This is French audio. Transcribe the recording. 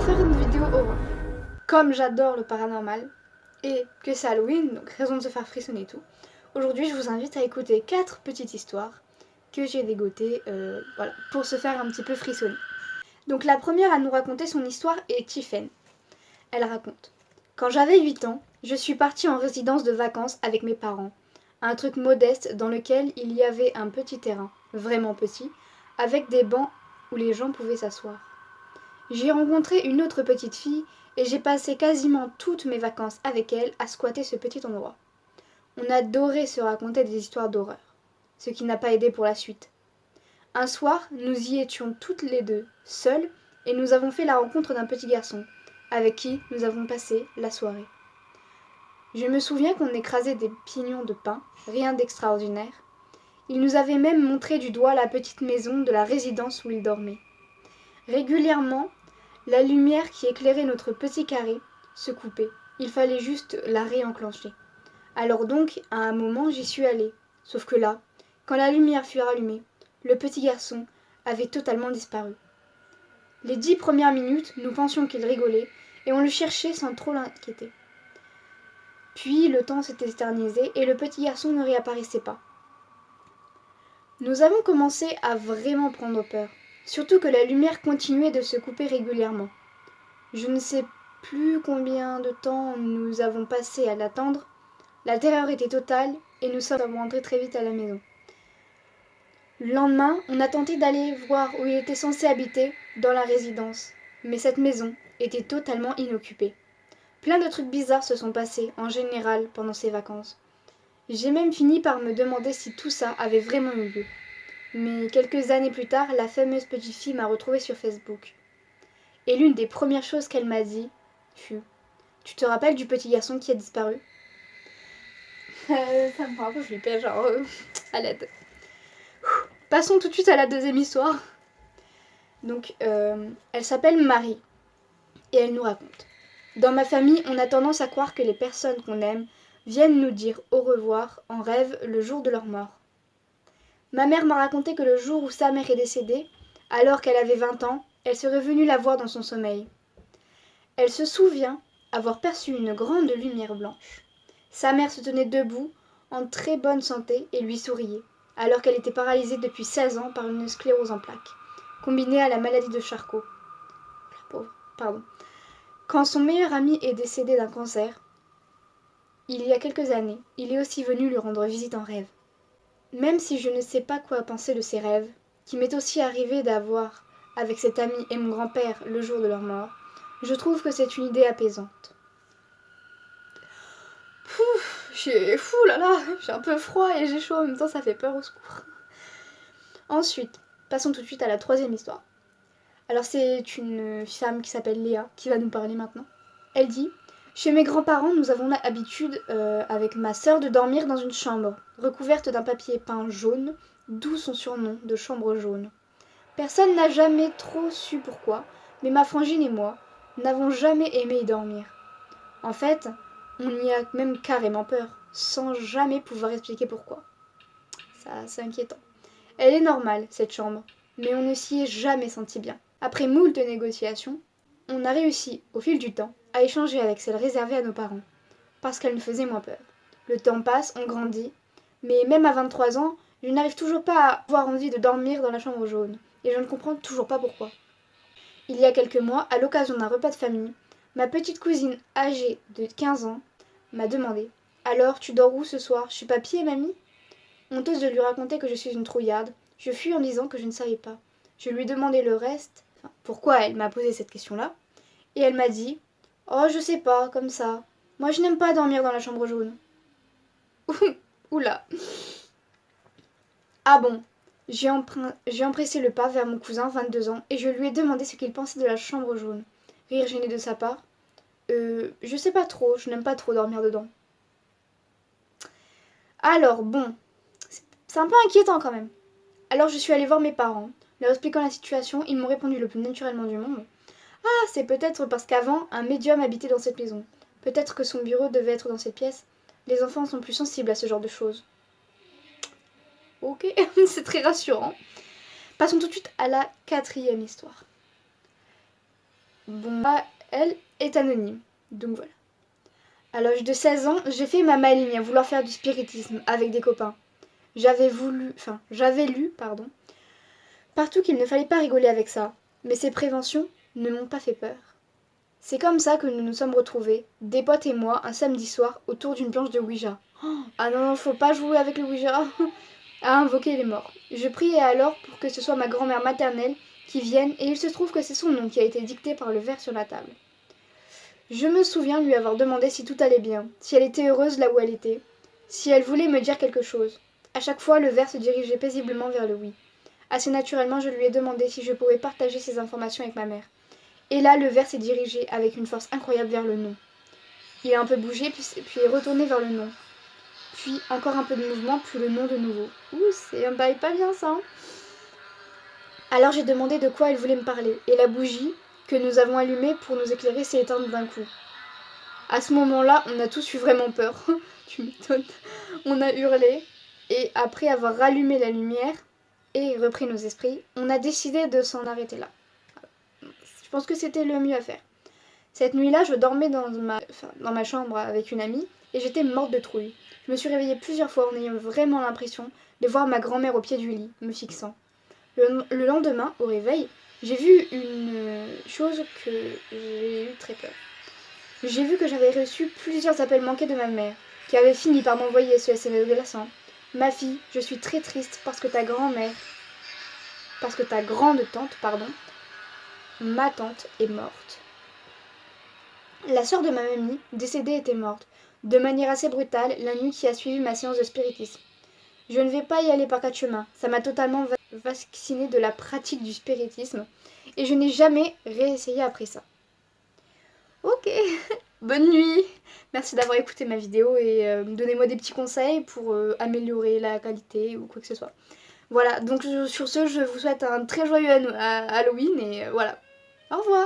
faire une vidéo horreur. Comme j'adore le paranormal et que c'est Halloween, donc raison de se faire frissonner et tout, aujourd'hui je vous invite à écouter 4 petites histoires que j'ai dégotées voilà, pour se faire un petit peu frissonner. Donc la première à nous raconter son histoire est Tiffen. Elle raconte: quand j'avais 8 ans, je suis partie en résidence de vacances avec mes parents. Un truc modeste dans lequel il y avait un petit terrain, vraiment petit, avec des bancs où les gens pouvaient s'asseoir. J'y ai rencontré une autre petite fille et j'ai passé quasiment toutes mes vacances avec elle à squatter ce petit endroit. On adorait se raconter des histoires d'horreur, ce qui n'a pas aidé pour la suite. Un soir, nous y étions toutes les deux, seules, et nous avons fait la rencontre d'un petit garçon, avec qui nous avons passé la soirée. Je me souviens qu'on écrasait des pignons de pin, rien d'extraordinaire. Il nous avait même montré du doigt la petite maison de la résidence où il dormait. Régulièrement, la lumière qui éclairait notre petit carré se coupait. Il fallait juste la réenclencher. Alors donc, à un moment, j'y suis allée. Sauf que là, quand la lumière fut rallumée, le petit garçon avait totalement disparu. Les 10 premières minutes, nous pensions qu'il rigolait, et on le cherchait sans trop l'inquiéter. Puis le temps s'était éternisé, et le petit garçon ne réapparaissait pas. Nous avons commencé à vraiment prendre peur, surtout que la lumière continuait de se couper régulièrement. Je ne sais plus combien de temps nous avons passé à l'attendre. La terreur était totale et nous sommes rentrés très vite à la maison. Le lendemain, on a tenté d'aller voir où il était censé habiter dans la résidence, mais cette maison était totalement inoccupée. Plein de trucs bizarres se sont passés en général pendant ces vacances. J'ai même fini par me demander si tout ça avait vraiment eu lieu. Mais quelques années plus tard, la fameuse petite fille m'a retrouvée sur Facebook. Et l'une des premières choses qu'elle m'a dit fut: tu te rappelles du petit garçon qui a disparu? Ça me fait un peu flipper, genre à l'aide. Passons tout de suite à la deuxième histoire. Donc, elle s'appelle Marie et elle nous raconte: dans ma famille, on a tendance à croire que les personnes qu'on aime viennent nous dire au revoir en rêve le jour de leur mort. Ma mère m'a raconté que le jour où sa mère est décédée, alors qu'elle avait 20 ans, elle serait venue la voir dans son sommeil. Elle se souvient avoir perçu une grande lumière blanche. Sa mère se tenait debout, en très bonne santé, et lui souriait, alors qu'elle était paralysée depuis 16 ans par une sclérose en plaques, combinée à la maladie de Charcot. La pauvre, pardon. Quand son meilleur ami est décédé d'un cancer, il y a quelques années, il est aussi venu lui rendre visite en rêve. Même si je ne sais pas quoi penser de ces rêves, qui m'est aussi arrivé d'avoir avec cet ami et mon grand-père le jour de leur mort, je trouve que c'est une idée apaisante. J'ai un peu froid et j'ai chaud en même temps, ça fait peur, au secours. Ensuite, passons tout de suite à la troisième histoire. Alors c'est une femme qui s'appelle Léa qui va nous parler maintenant. Elle dit: chez mes grands-parents, nous avons l'habitude avec ma sœur de dormir dans une chambre recouverte d'un papier peint jaune, d'où son surnom de chambre jaune. Personne n'a jamais trop su pourquoi, mais ma frangine et moi n'avons jamais aimé y dormir. En fait, on y a même carrément peur, sans jamais pouvoir expliquer pourquoi. Ça, c'est inquiétant. Elle est normale, cette chambre, mais on ne s'y est jamais senti bien. Après moult négociations, on a réussi, au fil du temps, à échanger avec celle réservée à nos parents, parce qu'elle nous faisait moins peur. Le temps passe, on grandit, mais même à 23 ans, je n'arrive toujours pas à avoir envie de dormir dans la chambre jaune, et je ne comprends toujours pas pourquoi. Il y a quelques mois, à l'occasion d'un repas de famille, ma petite cousine âgée de 15 ans m'a demandé: alors, tu dors où ce soir? Chez papy et mamie? Honteuse de lui raconter que je suis une trouillarde, je fuis en disant que je ne savais pas. Je lui ai demandé le reste, pourquoi elle m'a posé cette question-là, et elle m'a dit: oh, je sais pas, comme ça. Moi, je n'aime pas dormir dans la chambre jaune. Oula. Ah bon. J'ai empressé le pas vers mon cousin, 22 ans, et je lui ai demandé ce qu'il pensait de la chambre jaune. Rire gêné de sa part. Je sais pas trop, je n'aime pas trop dormir dedans. Alors, bon, c'est un peu inquiétant quand même. Alors je suis allée voir mes parents, leur expliquant la situation, ils m'ont répondu le plus naturellement du monde: ah, c'est peut-être parce qu'avant, un médium habitait dans cette maison. Peut-être que son bureau devait être dans cette pièce. Les enfants sont plus sensibles à ce genre de choses. Ok, c'est très rassurant. Passons tout de suite à la quatrième histoire. bon, elle est anonyme. Donc voilà. À l'âge de 16 ans, j'ai fait ma maligne à vouloir faire du spiritisme avec des copains. J'avais lu, partout qu'il ne fallait pas rigoler avec ça. Mais ces préventions ne m'ont pas fait peur. C'est comme ça que nous nous sommes retrouvés, des potes et moi, un samedi soir, autour d'une planche de Ouija. Ah non, faut pas jouer avec le Ouija, à invoquer les morts. Je priais alors pour que ce soit ma grand-mère maternelle qui vienne, et il se trouve que c'est son nom qui a été dicté par le verre sur la table. Je me souviens lui avoir demandé si tout allait bien, si elle était heureuse là où elle était, si elle voulait me dire quelque chose. À chaque fois, le verre se dirigeait paisiblement vers le oui. Assez naturellement, je lui ai demandé si je pouvais partager ces informations avec ma mère. Et là, le verre s'est dirigé avec une force incroyable vers le non. Il a un peu bougé, puis est retourné vers le non. Puis encore un peu de mouvement, puis le non de nouveau. Ouh, c'est un bail pas bien ça. Alors j'ai demandé de quoi elle voulait me parler, et la bougie que nous avons allumée pour nous éclairer s'est éteinte d'un coup. À ce moment-là, on a tous eu vraiment peur. Tu m'étonnes. On a hurlé, et après avoir rallumé la lumière et repris nos esprits, on a décidé de s'en arrêter là. Je pense que c'était le mieux à faire. Cette nuit-là, je dormais dans ma chambre avec une amie et j'étais morte de trouille. Je me suis réveillée plusieurs fois en ayant vraiment l'impression de voir ma grand-mère au pied du lit, me fixant. Le lendemain, au réveil, j'ai vu une chose que j'ai eu très peur. J'ai vu que j'avais reçu plusieurs appels manqués de ma mère, qui avait fini par m'envoyer ce SMS glaçant. Ma fille, je suis très triste parce que ta grande tante, ma tante est morte. La sœur de ma mamie, décédée, était morte, de manière assez brutale, la nuit qui a suivi ma séance de spiritisme. Je ne vais pas y aller par quatre chemins, ça m'a totalement vaccinée de la pratique du spiritisme, et je n'ai jamais réessayé après ça. Ok, bonne nuit. Merci d'avoir écouté ma vidéo et donnez-moi des petits conseils pour améliorer la qualité ou quoi que ce soit. Voilà, donc sur ce, je vous souhaite un très joyeux Halloween et voilà. Au revoir.